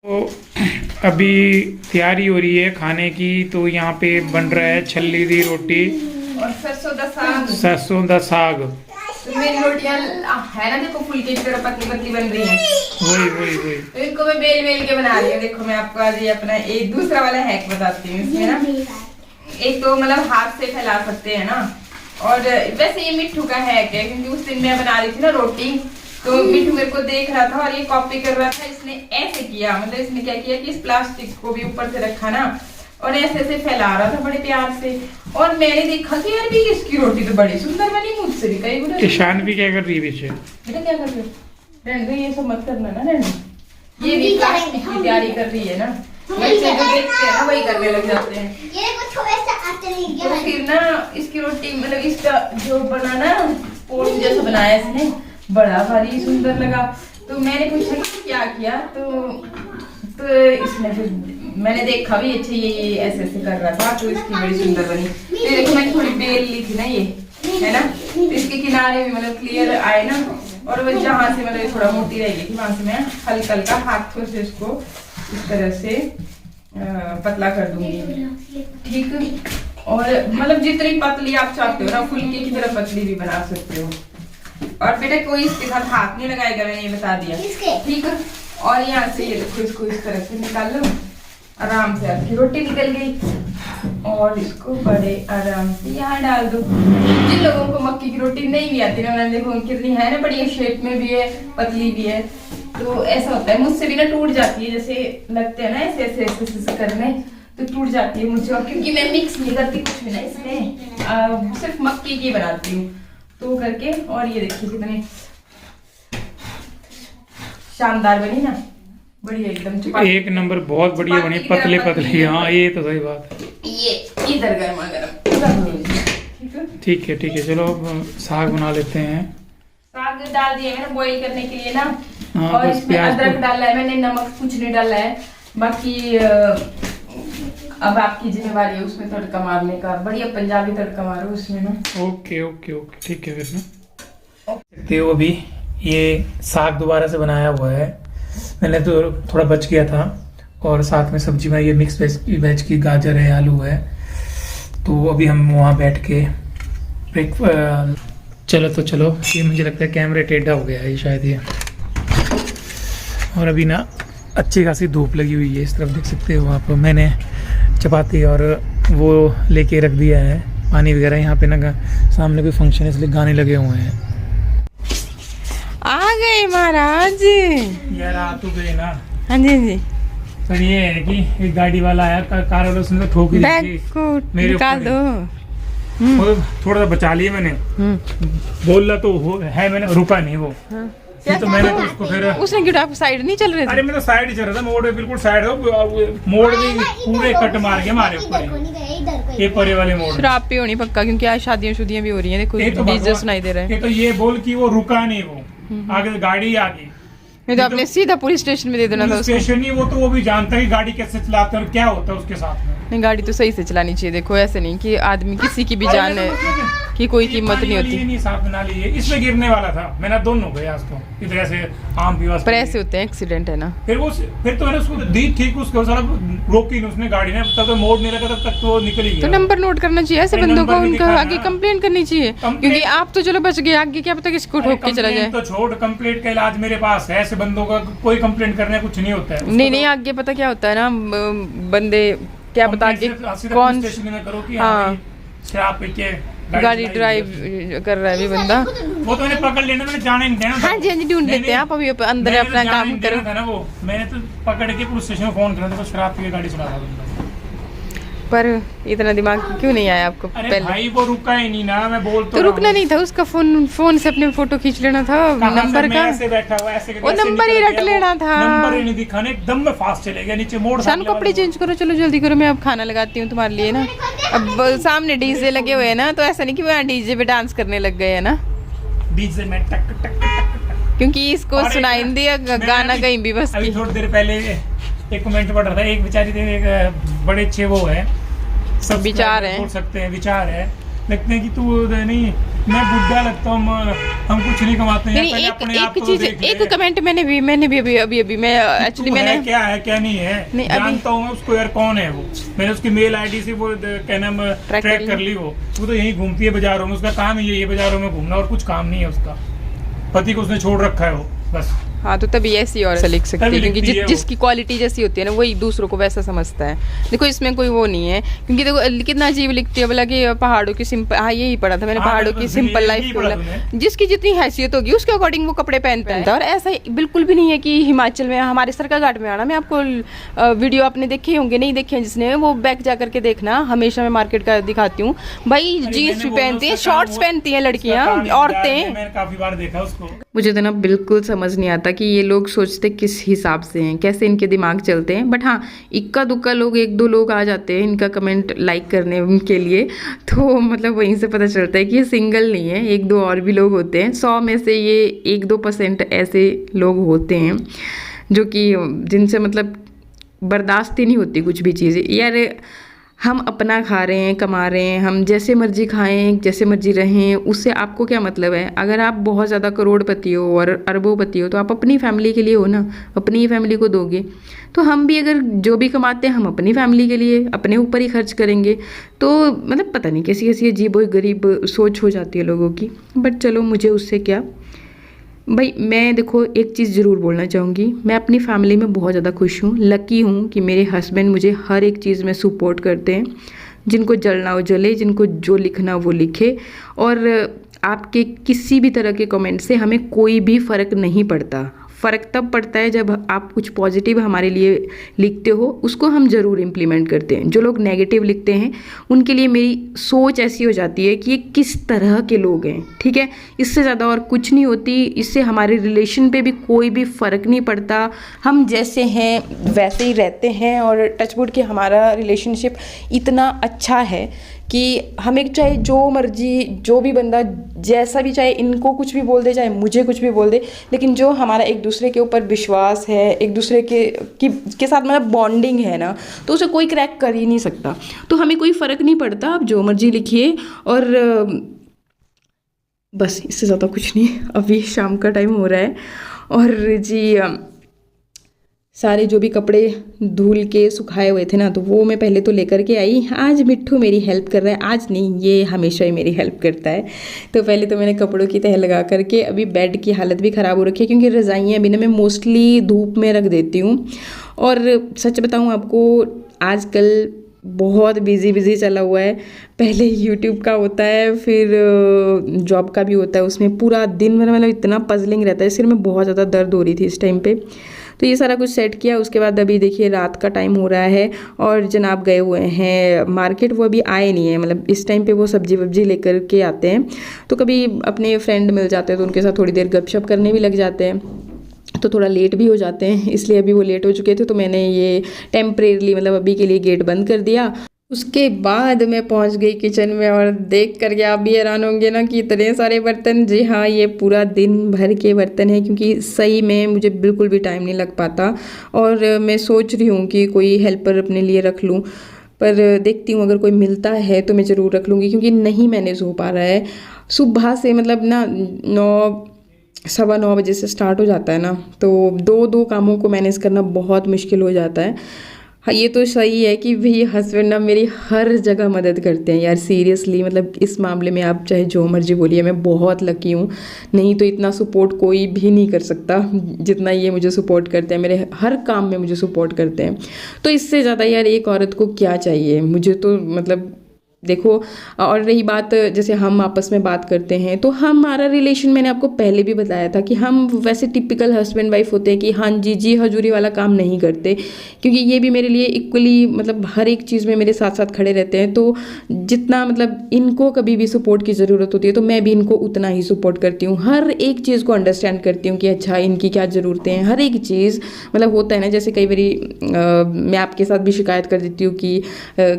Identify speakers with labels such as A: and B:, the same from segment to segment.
A: तो अभी तैयारी हो रही है खाने की। तो यहाँ पे बन रहा है छल्ली दी रोटी
B: और सरसों दा साग।
A: सरसों दा साग।
B: तो मेरी रोटियां है ना, देखो फुलके की तरह पतली पतली बन रही हैं।
A: वही
B: तो इनको मैं बेल के बना रही हूँ। देखो मैं आपको आज ये अपना एक दूसरा वाला हैक बताती हूँ। इसमें ना एक तो मतलब हाथ से फैला सकते हैं ना, और वैसे ये मिट्ठू का हैक है, क्योंकि उस दिन मैं बना रही थी ना रोटी, तो मिट्ठू मेरे को देख रहा था और ये कॉपी कर रहा था। इसने ऐसे किया, मतलब इसने क्या किया कि इस प्लास्टिक को भी ऊपर से रखा ना, और ऐसे ऐसे फैला रहा था बड़े प्यार से। और मैंने देखा कि यार भी इसकी रोटी तो बड़ी सुंदर बनी, मुझसे भी कई गुना।
A: ईशान भी क्या कर रही है पीछे?
B: बेटा क्या कर रहे हो? रहने दो, ये सब मत करना ना, रहने दो। ये भी प्लास्टिक की तैयारी कर रही है ना, बच्चे जो देखते हैं ना वही करने लग जाते हैं। तो फिर ना इसकी रोटी मतलब इसका जो बना ना पोल जैसा बनाया इसने, बड़ा भारी सुंदर लगा। तो मैंने पूछा कि क्या किया, तो इसने फिर मैंने देखा भी अच्छा ये ऐसे ऐसे कर रहा था, तो इसकी बड़ी सुंदर बनी। तो देखो मैंने थोड़ी बेल ली थी ना, ये है ना, तो इसके किनारे भी मतलब क्लियर आए ना, और वो जहाँ से मतलब थोड़ा मोटी रह गई थी वहां से मैं हल्का हल्का हाथों से इसको इस तरह से पतला कर दूंगी, ठीक। और मतलब जितनी पतली आप चाहते हो ना, फुलके की तरह पतली भी बना सकते हो। और बेटा कोई इसके साथ हाथ नहीं लगाएगा, मैंने ये बता दिया, ठीक है। और यहाँ से ये देखो इसको इस तरह से निकाल लो, आराम से आपकी रोटी निकल गई। और इसको बड़े आराम से यहाँ डाल दो। जिन लोगों को मक्की की रोटी नहीं भी आती ना, देखो कितनी है ना, बड़ी शेप में भी है, पतली भी है। तो ऐसा होता है, मुझसे भी ना टूट जाती है, जैसे लगते हैं ना ऐसे ऐसे ऐसे करने, तो टूट जाती है मुझसे। और क्योंकि मैं मिक्स नहीं करती कुछ भी ना इसमें, सिर्फ मक्की की बनाती हूँ, तो करके। और ये देखिए कितनी शानदार बनी ना, बढ़िया एकदम
A: एक नंबर, बहुत बढ़िया बनी, पतले पतले। हाँ ये तो सही बात है।
B: ये इधर गर्मा गर्म,
A: ठीक है चलो साग बना लेते हैं।
B: साग डाल दिया मैंने बॉईल करने के लिए ना।
A: हाँ,
B: और
A: बस
B: इसमें अदरक डाला है मैंने, नमक कुछ नहीं डाला है। बाकी अब आपकी जिम्मेवारी है उसमें तड़का मारने का, बढ़िया पंजाबी तड़का मारो उसमें ना।
A: ओके ठीक है। फिर ना देखते हो अभी ये साग दोबारा से बनाया हुआ है मैंने, तो थोड़ा बच गया था। और साथ में सब्जी में ये मिक्स वेज की गाजर है, आलू है। तो अभी हम वहाँ बैठ के चलो ये मुझे लगता है कैमरा टेढ़ा हो गया है ये शायद ये। और अभी ना अच्छी खासी धूप लगी हुई है, इस तरफ देख सकते हो आप। मैंने चपाती और वो लेके रख दिया है, पानी वगैरह। यहाँ पे ना सामने कोई फंक्शन है इसलिए गाने लगे हुए हैं।
B: आ गए महाराज
A: यार आ तो गए ना।
B: हाँ जी।
A: पर ये है कि एक गाड़ी वाला आया, कार वाला, उसने ठोक दी मेरे
B: निकाल दो।
A: थोड़ा सा बचा लिया मैंने, बोल रहा तो है, मैंने रुका नहीं वो। तो मैंने तो उसको फिर
B: उसने क्यों, आप साइड नहीं चल रहे थे?
A: अरे मैं तो साइड ही चल रहा था, मोड़ बिल्कुल साइड हो, मोड़ भी पूरे कट मार के मारे ऊपर, ये परे वाले मोड़।
B: शराब पे होनी पक्का, क्योंकि आज शादियां भी हो रही हैं। देखो डीजे सुनाई दे रहा है।
A: तो ये बोल कि वो रुका नहीं, वो आगे गाड़ी आ गई।
B: नहीं तो आपने सीधा पुलिस स्टेशन में दे देना था।
A: स्टेशन ही वो भी जानता है कि गाड़ी कैसे चलाते और क्या होता है उसके साथ में।
B: नहीं, गाड़ी तो सही से चलानी चाहिए। देखो ऐसे नहीं कि आदमी किसी की भी जान की कोई कीमत नहीं होती।
A: नहीं साथ बना लिए, इसमें गिरने वाला था, मैंने दोनों गया उसको इधर ऐसे आम पीवास
B: पर ऐसे होते हैं, एक्सीडेंट है ना।
A: फिर तो मैंने उसको दी ठीक, उसको सारा रोकी नहीं उसने गाड़ी ने, तब तो मोड़ नहीं लगा, तब तक तो निकल ही गया।
B: तो नंबर नोट करना चाहिए ऐसे बंदों को, उनका आगे कंप्लेंट करनी चाहिए, क्योंकि आप तो चलो बच गए, आगे क्या पता किसको ठोक के चला जाए।
A: तो छोड़, कंप्लेंट का इलाज मेरे पास है, ऐसे बंदों का कोई कंप्लेंट करने कुछ नहीं होता है।
B: नहीं आगे पता क्या होता है ना, बंदे क्या पता आगे कौन शराब पी के गाड़ी ड्राइव कर रहा है भी बंदा,
A: वो तो मैंने पकड़ लेना, मैंने जाने नहीं देना।
B: हाँ जी ढूंढ लेते हैं आप, अभी अंदर अपना काम करो
A: ना। वो मैंने तो पकड़ के पुलिस स्टेशन में फोन किया था, शराब पी के गाड़ी चला रहा था।
B: पर इतना दिमाग क्यों नहीं आया आपको पहले?
A: भाई वो रुका ही नहीं ना, मैं बोल
B: तो रुकना नहीं था, उसका फोन से अपने फोटो खींच लेना था, नंबर का
A: ऐसे बैठा हुआ ऐसे
B: वो नंबर ही रट लेना था।
A: नंबर ही नहीं दिखाने, एकदम में फास्ट चले गया नीचे मोड़।
B: शान कपड़े चेंज करो, चलो जल्दी करो, मैं अब खाना लगाती हूँ तुम्हारे लिए ना। अब सामने डीजे लगे हुए हैं ना, तो ऐसा नहीं कि वहाँ डीजे पे डांस करने लग गए है ना,
A: डीजे में टक टक टक,
B: क्योंकि इसको सुनाई नहीं दिया गाना कहीं भी। बस
A: अभी थोड़ी देर पहले एक कमेंट पढ़ रहा था, एक बेचारी थे, एक बड़े अच्छे वो है, सब
B: विचार है,
A: बोल सकते हैं विचार है, लगते हैं कि तू नहीं मैं बुढ़ा लगता हूँ, हम कुछ नहीं कमाते हैं। पहले अपने आप को
B: चीज,
A: देख ले।
B: एक कमेंट मैंने भी अभी मैं एक्चुअली मैंने
A: क्या है क्या नहीं है जानता हूँ मैं उसको यार, कौन है वो। मैंने उसकी मेल आईडी से वो क्या नाम ट्रैक कर ली। वो तो यही घूमती है बाजारों में, उसका काम ही ये बाजारों में घूमना, और कुछ काम नहीं है उसका। पति को उसने छोड़ रखा है वो बस।
B: हाँ तो तभी ऐसी और लिख सकती है, क्योंकि जिसकी क्वालिटी जैसी होती है ना वही दूसरों को वैसा समझता है। देखो इसमें कोई वो नहीं है, क्योंकि देखो कितना अजीब लिखती है बोला कि पहाड़ों की सिंपल, हाँ यही पढ़ा था मैंने, पहाड़ों की सिंपल लाइफ बोला। जिसकी जितनी हैसियत होगी उसके अकॉर्डिंग वो कपड़े पहनता है। और ऐसा बिल्कुल भी नहीं है कि हिमाचल में हमारे सरकाघाट में आना, मैं आपको वीडियो आपने देखे होंगे, नहीं देखे जिसने वो बैक जा करके देखना, हमेशा मैं मार्केट का दिखाती हूँ भाई। जीन्स भी पहनती है, शॉर्ट्स पहनती है लड़कियाँ, औरतें।
A: काफी बार देखा उसको।
B: मुझे तो ना बिल्कुल समझ नहीं आता कि ये लोग सोचते किस हिसाब से हैं, कैसे इनके दिमाग चलते हैं। बट हाँ, इक्का दुक्का लोग, एक दो लोग आ जाते हैं इनका कमेंट लाइक करने के लिए, तो मतलब वहीं से पता चलता है कि ये सिंगल नहीं है, एक दो और भी लोग होते हैं। 100 में से ये 1-2% ऐसे लोग होते हैं जो कि जिनसे मतलब बर्दाश्त ही नहीं होती कुछ भी चीज़ें। यार हम अपना खा रहे हैं, कमा रहे हैं, हम जैसे मर्जी खाएं, जैसे मर्जी रहें, उससे आपको क्या मतलब है? अगर आप बहुत ज़्यादा करोड़पति हो और अरबोपति हो तो आप अपनी फैमिली के लिए हो ना, अपनी ही फैमिली को दोगे। तो हम भी अगर जो भी कमाते हैं हम अपनी फैमिली के लिए अपने ऊपर ही खर्च करेंगे। तो मतलब पता नहीं कैसी कैसी अजीब और गरीब सोच हो जाती है लोगों की। बट चलो मुझे उससे क्या भाई। मैं देखो एक चीज़ ज़रूर बोलना चाहूँगी, मैं अपनी फैमिली में बहुत ज़्यादा खुश हूँ, लकी हूँ कि मेरे हस्बैंड मुझे हर एक चीज़ में सपोर्ट करते हैं। जिनको जलना हो जले, जिनको जो लिखना वो लिखे, और आपके किसी भी तरह के कमेंट से हमें कोई भी फ़र्क नहीं पड़ता। फ़र्क तब पड़ता है जब आप कुछ पॉजिटिव हमारे लिए लिखते हो, उसको हम ज़रूर इम्प्लीमेंट करते हैं। जो लोग नेगेटिव लिखते हैं उनके लिए मेरी सोच ऐसी हो जाती है कि ये किस तरह के लोग हैं, ठीक है। इससे ज़्यादा और कुछ नहीं होती। इससे हमारे रिलेशन पे भी कोई भी फ़र्क नहीं पड़ता। हम जैसे हैं वैसे ही रहते हैं, और टचवुड कि हमारा रिलेशनशिप इतना अच्छा है कि हमें चाहे जो मर्जी, जो भी बंदा जैसा भी, चाहे इनको कुछ भी बोल दे, चाहे मुझे कुछ भी बोल दे, लेकिन जो हमारा एक दूसरे के ऊपर विश्वास है, एक दूसरे के साथ मतलब बॉन्डिंग है ना, तो उसे कोई क्रैक कर ही नहीं सकता। तो हमें कोई फ़र्क नहीं पड़ता, आप जो मर्जी लिखिए। और बस इससे ज़्यादा कुछ नहीं। अभी शाम का टाइम हो रहा है, और जी सारे जो भी कपड़े धुल के सुखाए हुए थे ना, तो वो मैं पहले तो लेकर के आई। आज मिट्ठू मेरी हेल्प कर रहा है, आज नहीं, ये हमेशा ही मेरी हेल्प करता है। तो पहले तो मैंने कपड़ों की तह लगा करके, अभी बेड की हालत भी ख़राब हो रखी है, क्योंकि रज़ाइयाँ भी ना मैं मोस्टली धूप में रख देती हूँ। और सच बताऊँ आपको, आजकल बहुत बिजी चला हुआ है। पहले यूट्यूब का होता है, फिर जॉब का भी होता है, उसमें पूरा दिन भर मतलब इतना पजलिंग रहता है, सिर में बहुत ज़्यादा दर्द हो रही थी इस टाइम पे। तो ये सारा कुछ सेट किया। उसके बाद अभी देखिए रात का टाइम हो रहा है, और जनाब गए हुए हैं मार्केट। वो अभी आए नहीं है, मतलब इस टाइम पे वो सब्जी वब्जी लेकर के आते हैं। तो कभी अपने फ्रेंड मिल जाते हैं तो उनके साथ थोड़ी देर गपशप करने भी लग जाते हैं, तो थोड़ा लेट भी हो जाते हैं। इसलिए अभी वो लेट हो चुके थे, तो मैंने ये टेम्परेरली मतलब अभी के लिए गेट बंद कर दिया। उसके बाद मैं पहुंच गई किचन में, और देख करके आप भी हैरान होंगे ना कि इतने सारे बर्तन। जी हाँ, ये पूरा दिन भर के बर्तन है, क्योंकि सही में मुझे बिल्कुल भी टाइम नहीं लग पाता। और मैं सोच रही हूँ कि कोई हेल्पर अपने लिए रख लूँ, पर देखती हूँ अगर कोई मिलता है तो मैं ज़रूर रख लूँगी, क्योंकि नहीं मैनेज हो पा रहा है। सुबह से मतलब ना 9-9:15 बजे से स्टार्ट हो जाता है ना, तो दो कामों को मैनेज करना बहुत मुश्किल हो जाता है। हाँ, ये तो सही है कि भाई हस्बैंड ना मेरी हर जगह मदद करते हैं यार, सीरियसली। मतलब इस मामले में आप चाहे जो मर्जी बोलिए, मैं बहुत लकी हूँ। नहीं तो इतना सपोर्ट कोई भी नहीं कर सकता जितना ये मुझे सपोर्ट करते हैं, मेरे हर काम में मुझे सपोर्ट करते हैं। तो इससे ज़्यादा यार एक औरत को क्या चाहिए? मुझे तो मतलब देखो, और रही बात जैसे हम आपस में बात करते हैं, तो हमारा रिलेशन मैंने आपको पहले भी बताया था कि हम वैसे टिपिकल हस्बैंड वाइफ होते हैं कि हाँ जी हजूरी वाला काम नहीं करते, क्योंकि ये भी मेरे लिए इक्वली मतलब हर एक चीज़ में मेरे साथ साथ खड़े रहते हैं। तो जितना मतलब इनको कभी भी सपोर्ट की ज़रूरत होती है तो मैं भी इनको उतना ही सपोर्ट करती हूँ। हर एक चीज़ को अंडरस्टैंड करती हूँ कि अच्छा इनकी क्या ज़रूरतें हैं, हर एक चीज़। मतलब होता है ना, जैसे कई बारी मैं आपके साथ भी शिकायत कर देती हूँ कि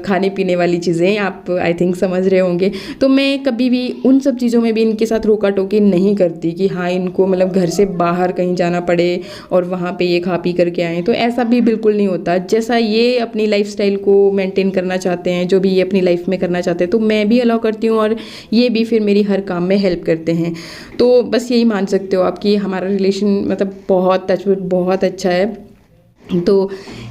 B: खाने पीने वाली चीज़ें आप
C: आई थिंक समझ रहे होंगे। तो मैं कभी भी उन सब चीज़ों में भी इनके साथ रोका टोकी नहीं करती कि हाँ इनको मतलब घर से बाहर कहीं जाना पड़े और वहाँ पे ये खा पी करके आएँ, तो ऐसा भी बिल्कुल नहीं होता। जैसा ये अपनी लाइफस्टाइल को मेंटेन करना चाहते हैं, जो भी ये अपनी लाइफ में करना चाहते हैं, तो मैं भी अलाउ करती हूँ और ये भी फिर मेरी हर काम में हेल्प करते हैं। तो बस यही मान सकते हो आप कि हमारा रिलेशन मतलब बहुत टचवुड बहुत अच्छा है। तो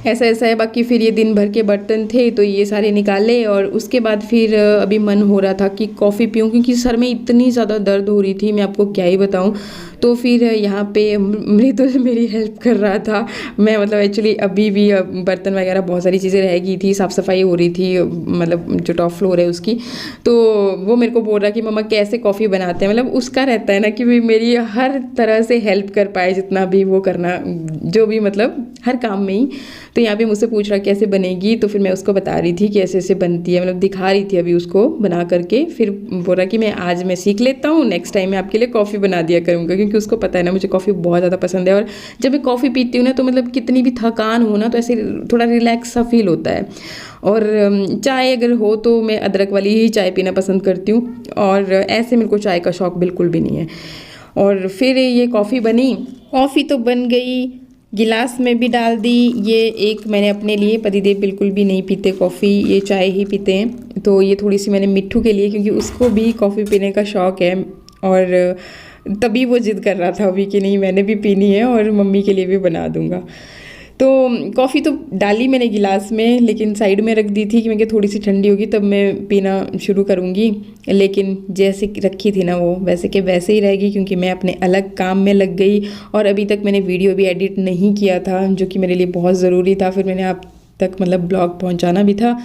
C: ऐसा है। बाकी फिर ये दिन भर के बर्तन थे तो ये सारे निकाले और उसके बाद फिर अभी मन हो रहा था कि कॉफ़ी पीऊँ, क्योंकि सर में इतनी ज़्यादा दर्द हो रही थी, मैं आपको क्या ही बताऊँ। तो फिर यहाँ पे मृदुल मेरी हेल्प कर रहा था। मैं मतलब एक्चुअली अभी भी बर्तन वगैरह बहुत सारी चीज़ें रह गई थी, साफ़ सफाई हो रही थी, मतलब जो टॉप फ्लोर है उसकी। तो वो मेरे को बोल रहा कि मम्मा कैसे कॉफ़ी बनाते हैं, मतलब उसका रहता है ना कि भाई मेरी हर तरह से हेल्प कर पाए, जितना भी वो करना, जो भी मतलब हर काम में ही। तो यहाँ पे मुझसे पूछ रहा कैसे बनेगी, तो फिर मैं उसको बता रही थी कि ऐसे ऐसे बनती है, मतलब दिखा रही थी अभी उसको बना करके। फिर बोल रहा कि मैं आज मैं सीख लेता हूँ, नेक्स्ट टाइम मैं आपके लिए कॉफ़ी बना दिया करूँगा, क्योंकि उसको पता है ना मुझे कॉफ़ी बहुत ज़्यादा पसंद है। और जब मैं कॉफ़ी पीती हूँ ना तो मतलब कितनी भी थकान हो ना तो ऐसे थोड़ा रिलैक्स सा फील होता है। और चाय अगर हो तो मैं अदरक वाली ही चाय पीना पसंद करती हूँ, और ऐसे मेरे को चाय का शौक़ बिल्कुल भी नहीं है। और फिर ये कॉफ़ी बनी, कॉफ़ी तो बन गई, गिलास में भी डाल दी। ये एक मैंने अपने लिए, पतिदेव बिल्कुल भी नहीं पीते कॉफ़ी, ये चाय ही पीते हैं, तो ये थोड़ी सी मैंने मिट्ठू के लिए, क्योंकि उसको भी कॉफ़ी पीने का शौक़ है। और तभी वो जिद कर रहा था अभी कि नहीं मैंने भी पीनी है और मम्मी के लिए भी बना दूँगा। तो कॉफ़ी तो डाली मैंने गिलास में, लेकिन साइड में रख दी थी कि मैं कि थोड़ी सी ठंडी होगी तब मैं पीना शुरू करूँगी। लेकिन जैसे रखी थी ना वो वैसे के वैसे ही रहेगी, क्योंकि मैं अपने अलग काम में लग गई और अभी तक मैंने वीडियो भी एडिट नहीं किया था, जो कि मेरे लिए बहुत ज़रूरी था। फिर मैंने आप तक मतलब ब्लॉग पहुँचाना भी था,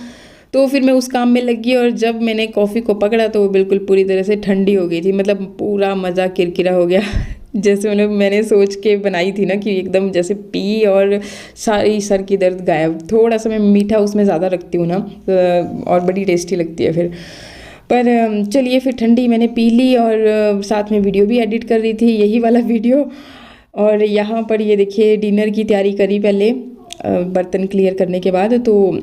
C: तो फिर मैं उस काम में लग गई। और जब मैंने कॉफ़ी को पकड़ा तो वो बिल्कुल पूरी तरह से ठंडी हो गई थी, मतलब पूरा मज़ा किरकिरा हो गया। जैसे मैंने सोच के बनाई थी ना कि एकदम जैसे पी और सारी सर की दर्द गायब। थोड़ा सा मैं मीठा उसमें ज़्यादा रखती हूँ ना, और बड़ी टेस्टी लगती है फिर। पर चलिए फिर ठंडी मैंने पी ली और साथ में वीडियो भी एडिट कर रही थी, यही वाला वीडियो। और यहाँ पर ये देखिए डिनर की तैयारी करी पहले, बर्तन क्लियर करने के बाद। तो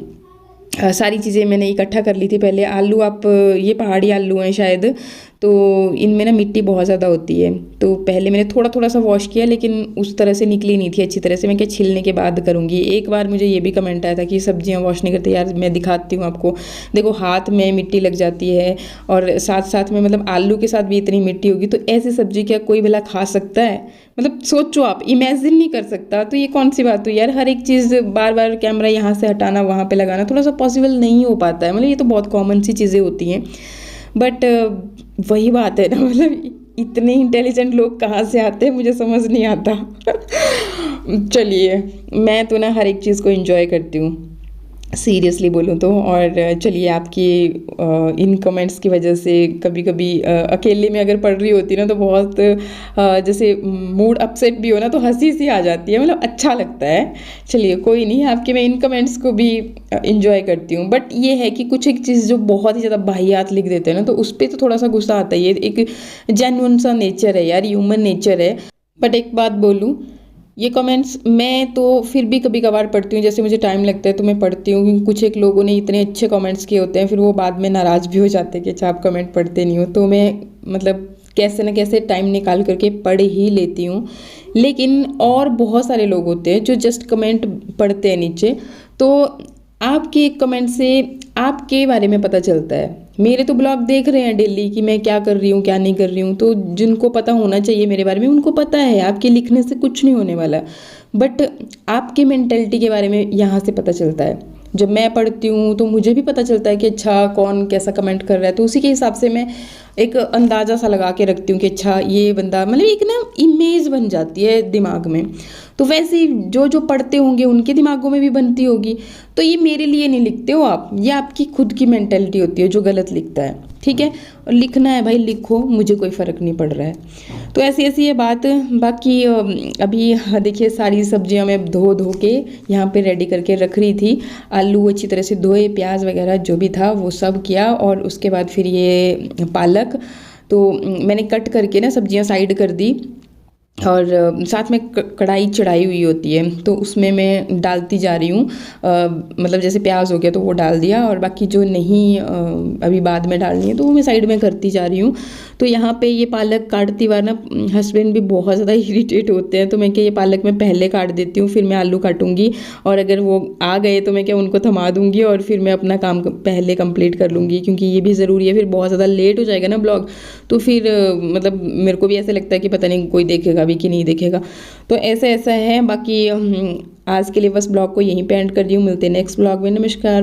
C: सारी चीज़ें मैंने इकट्ठा कर ली थी पहले। आलू, आप ये पहाड़ी आलू हैं शायद, तो इनमें ना मिट्टी बहुत ज़्यादा होती है, तो पहले मैंने थोड़ा थोड़ा सा वॉश किया, लेकिन उस तरह से निकली नहीं थी अच्छी तरह से। मैं क्या छिलने के बाद करूँगी। एक बार मुझे ये भी कमेंट आया था कि सब्जियां वॉश नहीं करते। यार मैं दिखाती हूँ आपको, देखो हाथ में मिट्टी लग जाती है, और साथ साथ में मतलब आलू के साथ भी इतनी मिट्टी होगी, तो ऐसी सब्जी क्या कोई भला खा सकता है? मतलब सोचो आप, इमेजिन नहीं कर सकता। तो ये कौन सी बात हुई यार, हर एक चीज़ बार बार कैमरा यहाँ से हटाना वहाँ पे लगाना थोड़ा सा पॉसिबल नहीं हो पाता है। मतलब ये तो बहुत कॉमन सी चीज़ें होती हैं, बट वही बात है ना, मतलब इतने इंटेलिजेंट लोग कहाँ से आते हैं मुझे समझ नहीं आता। चलिए, मैं तो ना हर एक चीज़ को एंजॉय करती हूँ, सीरियसली बोलूँ तो। और चलिए, आपकी इन कमेंट्स की वजह से कभी कभी अकेले में अगर पढ़ रही होती ना तो बहुत जैसे मूड अपसेट भी हो ना तो हंसी सी आ जाती है, मतलब अच्छा लगता है। चलिए कोई नहीं, आपके मैं इन कमेंट्स को भी इंजॉय करती हूँ। बट ये है कि कुछ एक चीज़ जो बहुत ही ज़्यादा वाहियात लिख देते हैं ना, तो उस पर तो थोड़ा सा गुस्सा आता है। ये एक जेन्युइन सा नेचर है यार, ह्यूमन नेचर है। बट एक बात बोलूँ, ये कमेंट्स मैं तो फिर भी कभी कभार पढ़ती हूँ, जैसे मुझे टाइम लगता है तो मैं पढ़ती हूँ, क्योंकि कुछ एक लोगों ने इतने अच्छे कमेंट्स किए होते हैं, फिर वो बाद में नाराज़ भी हो जाते हैं कि अच्छा आप कमेंट पढ़ते नहीं हो। तो मैं मतलब कैसे न कैसे टाइम निकाल करके पढ़ ही लेती हूँ। लेकिन और बहुत सारे लोग होते हैं जो जस्ट कमेंट पढ़ते हैं नीचे, तो आपके एक कमेंट से आपके बारे में पता चलता है। मेरे तो ब्लॉग देख रहे हैं डेली कि मैं क्या कर रही हूँ क्या नहीं कर रही हूँ, तो जिनको पता होना चाहिए मेरे बारे में उनको पता है, आपके लिखने से कुछ नहीं होने वाला। बट आपके मेंटेलिटी के बारे में यहाँ से पता चलता है। जब मैं पढ़ती हूँ तो मुझे भी पता चलता है कि अच्छा कौन कैसा कमेंट कर रहा है, तो उसी के हिसाब से मैं एक अंदाज़ा सा लगा के रखती हूँ कि अच्छा ये बंदा, मतलब एक ना इमेज बन जाती है दिमाग में। तो वैसे ही जो पढ़ते होंगे उनके दिमागों में भी बनती होगी। तो ये मेरे लिए नहीं लिखते हो आप, ये आपकी खुद की मेंटेलिटी होती है जो गलत लिखता है, ठीक है। और लिखना है भाई लिखो, मुझे कोई फ़र्क नहीं पड़ रहा है। तो ऐसी ऐसी ये बात। बाकी अभी देखिए सारी सब्जियां मैं धो के यहाँ पे रेडी करके रख रही थी। आलू अच्छी तरह से धोए, प्याज वगैरह जो भी था वो सब किया, और उसके बाद फिर ये पालक तो मैंने कट करके ना सब्जियां साइड कर दी। और साथ में कढ़ाई चढ़ाई हुई होती है तो उसमें मैं डालती जा रही हूँ। मतलब जैसे प्याज हो गया तो वो डाल दिया, और बाकी जो नहीं अभी बाद में डालनी है तो वो मैं साइड में करती जा रही हूँ। तो यहाँ पे ये पालक काटती बार ना हस्बैंड भी बहुत ज़्यादा इरिटेट होते हैं, तो मैं क्या ये पालक मैं पहले काट देती हूँ, फिर मैं आलू काटूंगी, और अगर वो आ गए तो मैं क्या उनको थमा दूंगी और फिर मैं अपना काम पहले कंप्लीट कर लूँगी, क्योंकि ये भी ज़रूरी है। फिर बहुत ज़्यादा लेट हो जाएगा ना ब्लॉग, तो फिर मतलब मेरे को भी ऐसा लगता है कि पता नहीं कोई देखेगा भी कि नहीं देखेगा। तो ऐसा है। बाकी आज के लिए बस ब्लॉग को यहीं पे एंड कर रही हूँ। मिलते हैं नेक्स्ट ब्लॉग में। नमस्कार।